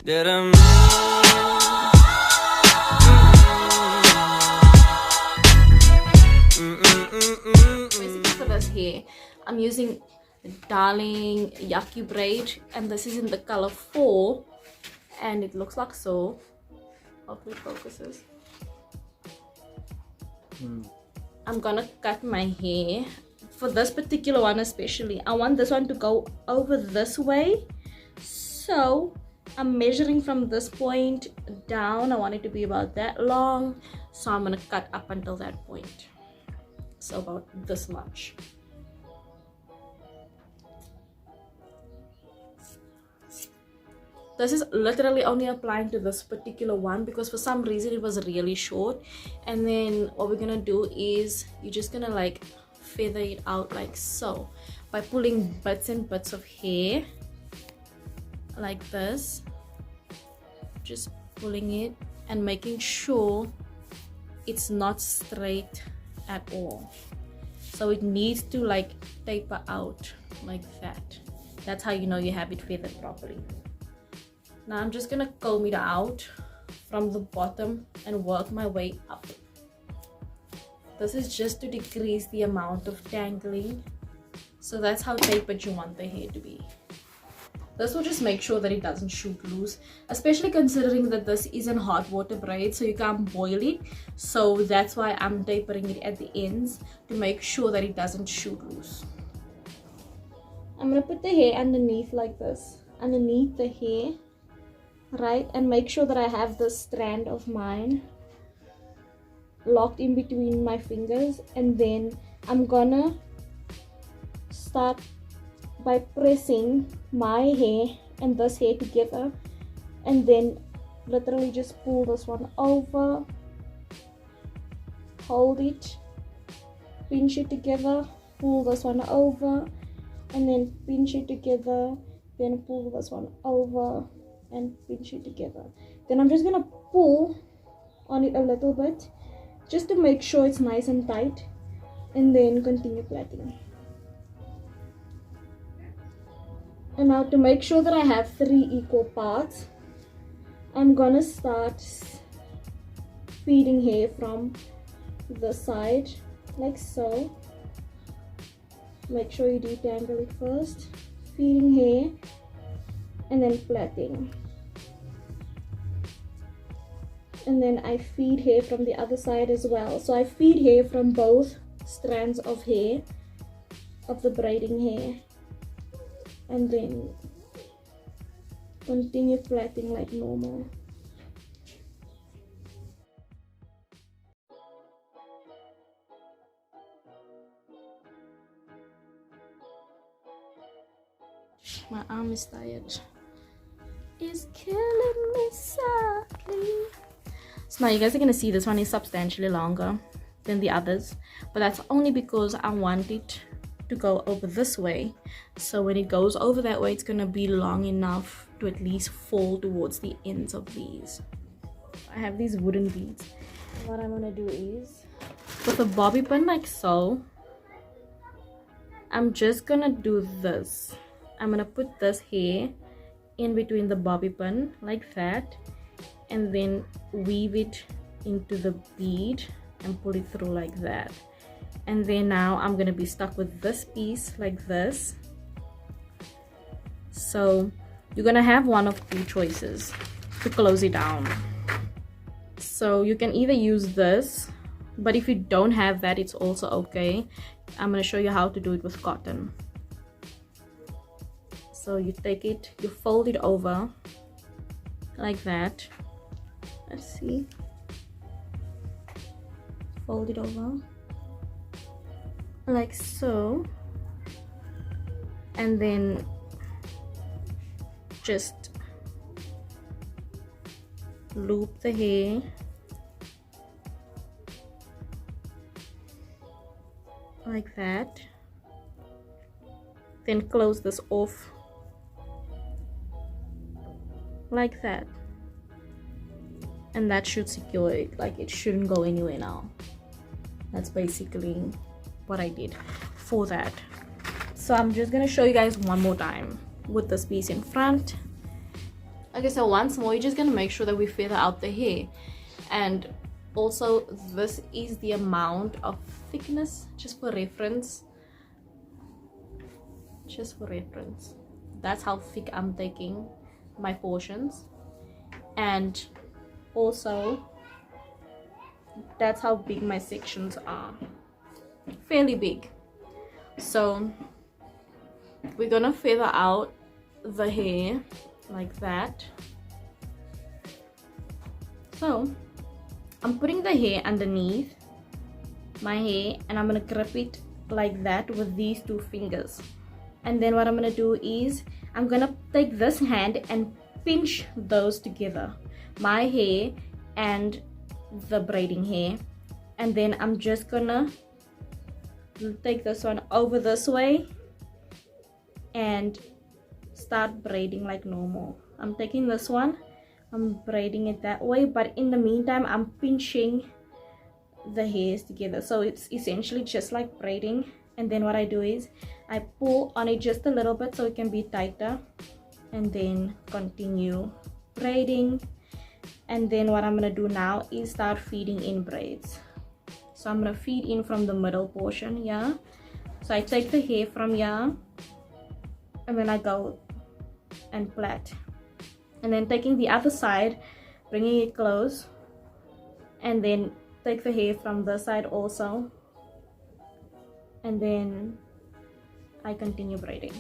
Basically for this hair, I'm using Darling Yucky Braid, and this is in the color 4, and it looks like so. Hopefully it focuses. I'm gonna cut my hair for this particular one especially. I want this one to go over this way, so I'm measuring from this point down. I want it to be about that long, so I'm gonna cut up until that point, so about this much. This is literally only applying to this particular one because for some reason it was really short. And then what we're gonna do is you're just gonna like feather it out like so by pulling bits and bits of hair like this, just pulling it and making sure it's not straight at all. So it needs to like taper out like that. That's how you know you have it feathered properly. Now I'm just gonna comb it out from the bottom and work my way up. This is just to decrease the amount of tangling. So that's how tapered you want the hair to be. This will just make sure that it doesn't shoot loose, especially considering that this is in hot water braid, so you can't boil it. So that's why I'm tapering it at the ends to make sure that it doesn't shoot loose. I'm gonna put the hair underneath like this, underneath the hair, right, and make sure that I have this strand of mine locked in between my fingers. And then I'm gonna start by pressing my hair and this hair together, and then literally just pull this one over, hold it, pinch it together, pull this one over, and then pinch it together, then pull this one over and pinch it together. Then I'm just gonna pull on it a little bit just to make sure it's nice and tight, and then continue plaiting. And now to make sure that I have 3 equal parts, I'm gonna start feeding hair from the side like so. Make sure you detangle it first, feeding hair, and then plaiting. And then I feed hair from the other side as well. So I feed hair from both strands of hair, of the braiding hair, and then continue plaiting like normal. My arm is tired. It's killing me softly. So now you guys are gonna see this one is substantially longer than the others, but that's only because I want it to go over this way. So when it goes over that way, it's gonna be long enough to at least fall towards the ends of these. I have these wooden beads. What I'm gonna do is, with a bobby pin like so, I'm just gonna do this. I'm gonna put this hair in between the bobby pin like that, and then weave it into the bead and pull it through like that. And then now I'm gonna be stuck with this piece like this. So you're gonna have one of 2 choices to close it down. So you can either use this, but if you don't have that, it's also okay. I'm gonna show you how to do it with cotton. So you take it, you fold it over like that. Let's see. Fold it over like so, and then just loop the hair like that, then close this off like that, and that should secure it. Like, it shouldn't go anywhere now. That's basically what I did for that. So I'm just gonna show you guys one more time with this piece in front. Okay, so once more, you're just gonna make sure that we feather out the hair. And also, this is the amount of thickness, just for reference. Just for reference. That's how thick I'm taking my portions. And also, that's how big my sections are. Fairly big. So, we're gonna feather out the hair like that. So I'm putting the hair underneath my hair and I'm gonna grip it like that with these two fingers. And then what I'm gonna do is I'm gonna take this hand and pinch those together, my hair and the braiding hair. And then I'm just gonna take this one over this way and start braiding like normal. I'm taking this one, I'm braiding it that way, but in the meantime I'm pinching the hairs together, so it's essentially just like braiding. And then what I do is I pull on it just a little bit so it can be tighter, and then continue braiding. And then what I'm gonna do now is start feeding in braids. So I'm gonna feed in from the middle portion, yeah. So I take the hair from here and then I go and plait, and then taking the other side, bringing it close, and then take the hair from this side also, and then I continue braiding.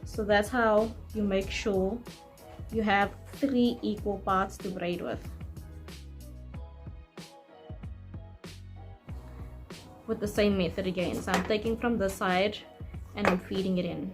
So that's how you make sure you have 3 equal parts to braid with the same method again. So I'm taking from this side and I'm feeding it in.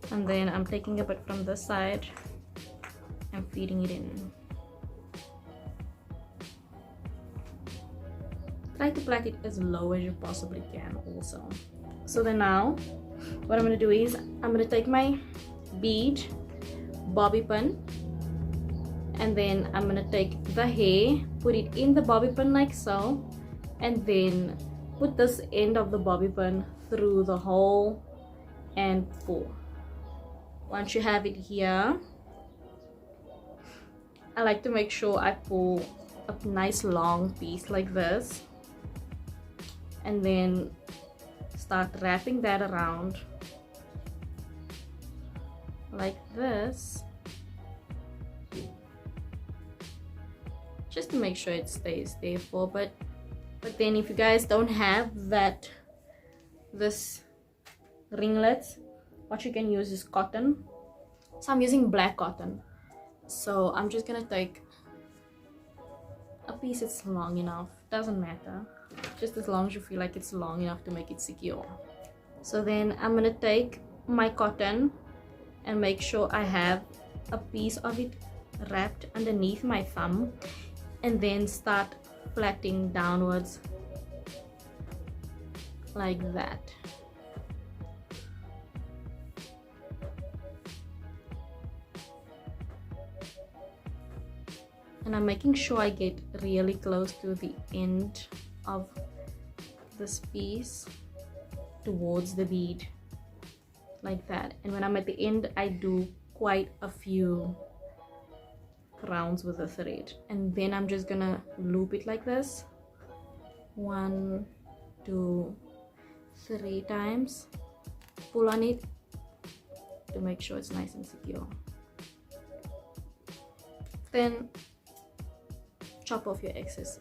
And then I'm taking a bit from this side and feeding it in. Try to plait it as low as you possibly can also. So then now what I'm going to do is I'm going to take my bead, bobby pin, and then I'm going to take the hair, put it in the bobby pin like so, and then put this end of the bobby pin through the hole and pull. Once you have it here, I like to make sure I pull a nice long piece like this, and then start wrapping that around like this, just to make sure it stays there for a bit. But then if you guys don't have this ringlets, what you can use is cotton. So I'm using black cotton. So I'm just gonna take a piece that's long enough, doesn't matter, just as long as you feel like it's long enough to make it secure. So then I'm gonna take my cotton and make sure I have a piece of it wrapped underneath my thumb, and then start plaiting downwards like that. And I'm making sure I get really close to the end of this piece towards the bead like that. And when I'm at the end, I do quite a few rounds with the thread, and then I'm just gonna loop it like this 1, 2, 3 times, pull on it to make sure it's nice and secure, then chop off your excess.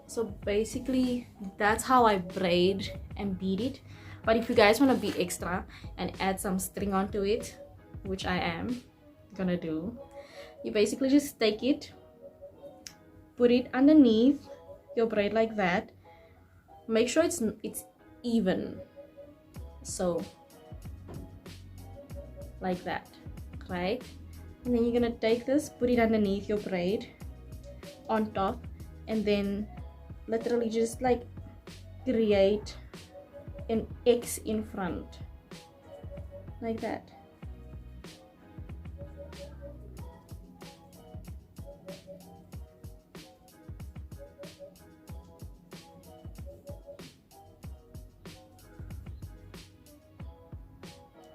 So basically that's how I braid and bead it. But if you guys want to be extra and add some string onto it, which I am gonna do, you basically just take it, put it underneath your braid like that, make sure it's even, so like that, right? And then you're gonna take this, put it underneath your braid on top, and then literally just like create an X in front like that.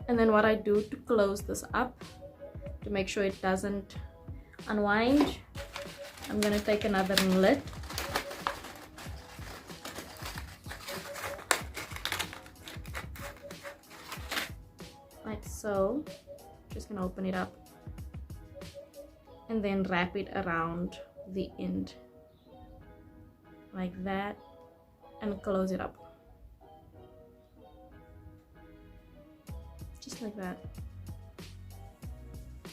And then what I do to close this up, to make sure it doesn't unwind, I'm gonna take another lid. Like so. Just gonna open it up and then wrap it around the end like that and close it up just like that.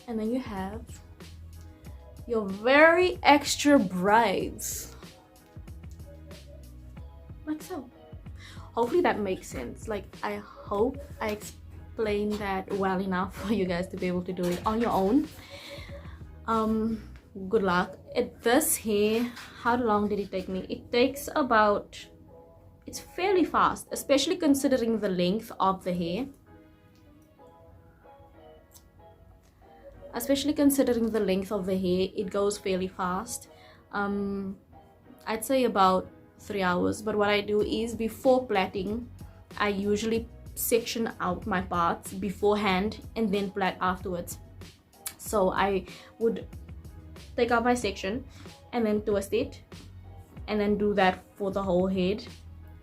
And then you have your very extra braids like so. Hopefully that makes sense. Like, I hope I explained that well enough for you guys to be able to do it on your own. Good luck. This hair, how long did it take me? It takes about, it's fairly fast, especially considering the length of the hair. Especially considering the length of the hair, it goes fairly fast. I'd say about 3 hours. But what I do is, before plaiting, I usually section out my parts beforehand and then plait afterwards. So I would take out my section and then twist it and then do that for the whole head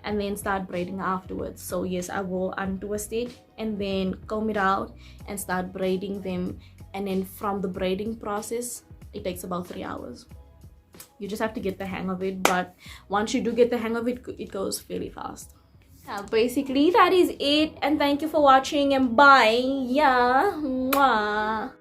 and then start braiding afterwards. So yes, I will untwist it and then comb it out and start braiding them. And then from the braiding process, it takes about 3 hours. You just have to get the hang of it, but once you do get the hang of it, it goes fairly fast. Yeah, basically that is it, and thank you for watching, and bye. Yeah, mwah.